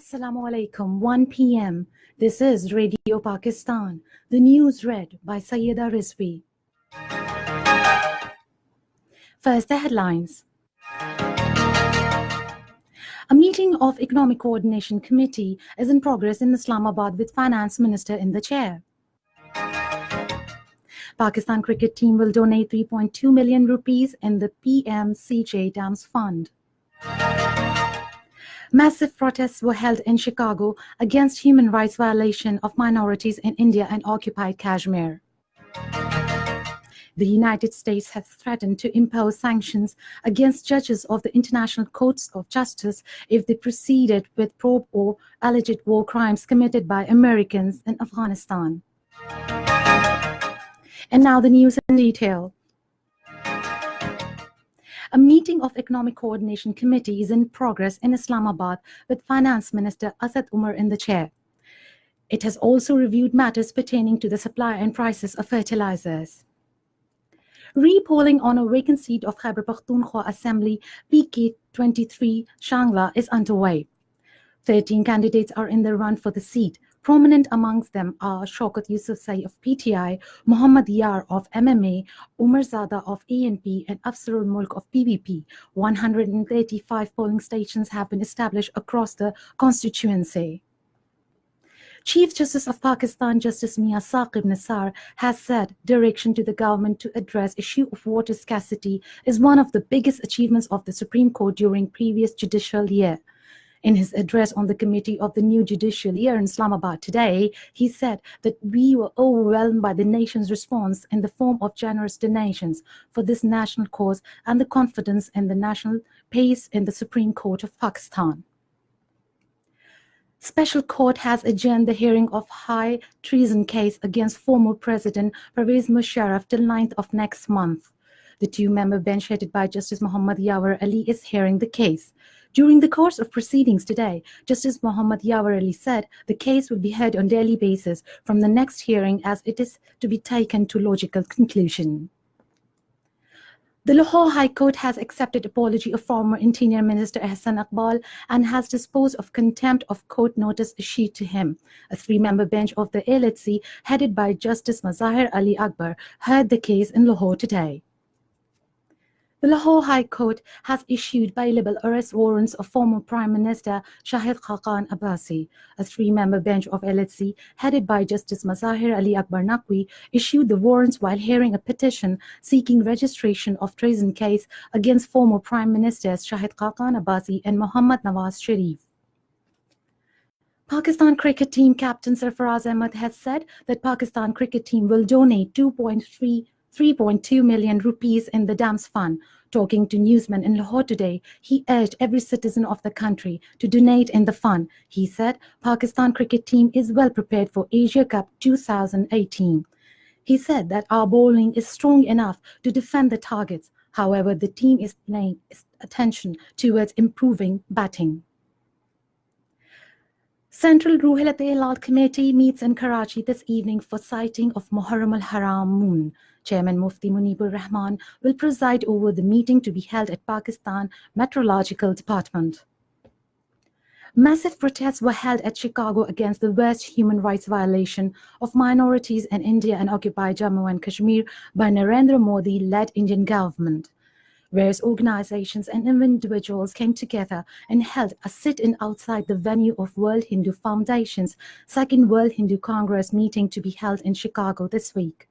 Assalamu alaikum, 1 p.m. This is Radio Pakistan. The news read by Sayyida Rizvi. First, the headlines. A meeting of Economic Coordination Committee is in progress in Islamabad with Finance Minister in the chair. Pakistan cricket team will donate 3.2 million rupees in the PMCJ Dams Fund. Massive protests were held in Chicago against human rights violation of minorities in India and occupied Kashmir. The United States has threatened to impose sanctions against judges of the International Courts of Justice if they proceeded with probe or alleged war crimes committed by Americans in Afghanistan. And now the news in detail. A meeting of Economic Coordination Committee is in progress in Islamabad with Finance Minister Asad Umar in the chair. It has also reviewed matters pertaining to the supply and prices of fertilizers. Repolling on a vacant seat of Khyber Pakhtunkhwa Assembly PK23 Shangla is underway. 13 candidates are in the run for the seat. Prominent amongst them are Shaukat Yousafzai of PTI, Muhammad Yar of MMA, Umar Zada of ANP, and Afzarul Mulk of PPP. 135 polling stations have been established across the constituency. Chief Justice of Pakistan, Justice Mia Saqib Nisar, has said direction to the government to address issue of water scarcity is one of the biggest achievements of the Supreme Court during previous judicial year. In his address on the committee of the new judicial year in Islamabad today, he said that we were overwhelmed by the nation's response in the form of generous donations for this national cause and the confidence in the national pace in the Supreme Court of Pakistan. Special Court has adjourned the hearing of high treason case against former President Pervez Musharraf till 9th of next month. The two-member bench headed by Justice Muhammad Yawar Ali is hearing the case. During the course of proceedings today, Justice Muhammad Yawar Ali said the case will be heard on daily basis from the next hearing as it is to be taken to logical conclusion. The Lahore High Court has accepted apology of former Interior Minister Ahsan Iqbal and has disposed of contempt of court notice issued to him. A three-member bench of the LHC, headed by Justice Mazahir Ali Akbar, heard the case in Lahore today. The Lahore High Court has issued bailable arrest warrants of former Prime Minister Shahid Khaqan Abbasi. A three-member bench of LHC, headed by Justice Mazahir Ali Akbar Naqvi, issued the warrants while hearing a petition seeking registration of treason case against former Prime Ministers Shahid Khaqan Abbasi and Mohammad Nawaz Sharif. Pakistan cricket team captain Sarfaraz Ahmed has said that Pakistan cricket team will donate 3.2 million rupees in the Dams Fund. Talking to newsmen in Lahore today, he urged every citizen of the country to donate in the fund. He said Pakistan cricket team is well prepared for Asia Cup 2018. He said that our bowling is strong enough to defend the targets. However, the team is paying attention towards improving batting. Central Ruhilat-e-Hilal Committee meets in Karachi this evening for sighting of Muharram al-Haram moon. Chairman Mufti Munibur Rahman will preside over the meeting to be held at Pakistan Meteorological Department. Massive protests were held at Chicago against the worst human rights violation of minorities in India and occupied Jammu and Kashmir by Narendra Modi-led Indian government. Various organizations and individuals came together and held a sit-in outside the venue of World Hindu Foundation's second World Hindu Congress meeting to be held in Chicago this week.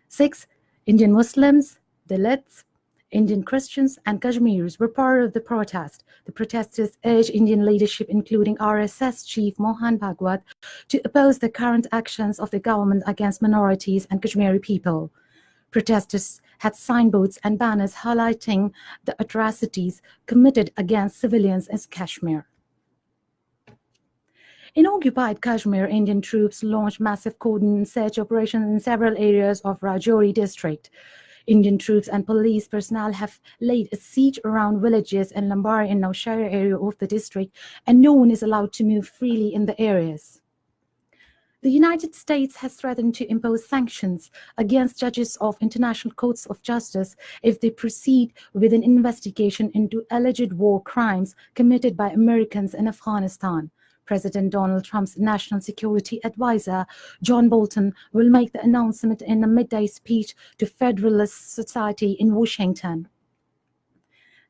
6 Indian Muslims, Dalits, Indian Christians, and Kashmiris were part of the protest. The protesters urged Indian leadership, including RSS Chief Mohan Bhagwat, to oppose the current actions of the government against minorities and Kashmiri people. Protesters had signboards and banners highlighting the atrocities committed against civilians in Kashmir. In occupied Kashmir, Indian troops launched massive cordon search operations in several areas of Rajouri district. Indian troops and police personnel have laid a siege around villages in Lambari and Nowshera area of the district, and no one is allowed to move freely in the areas. The United States has threatened to impose sanctions against judges of international courts of justice if they proceed with an investigation into alleged war crimes committed by Americans in Afghanistan. President Donald Trump's national security advisor, John Bolton, will make the announcement in a midday speech to Federalist Society in Washington.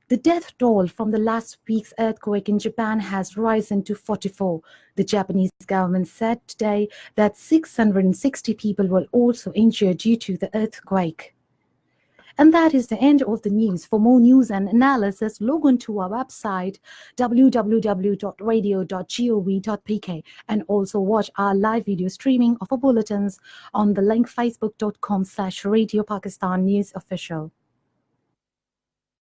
The death toll from the last week's earthquake in Japan has risen to 44. The Japanese government said today that 660 people were also injured due to the earthquake. And that is the end of the news. For more news and analysis, log on to our website www.radio.gov.pk and also watch our live video streaming of our bulletins on the link facebook.com/Radio Pakistan News Official.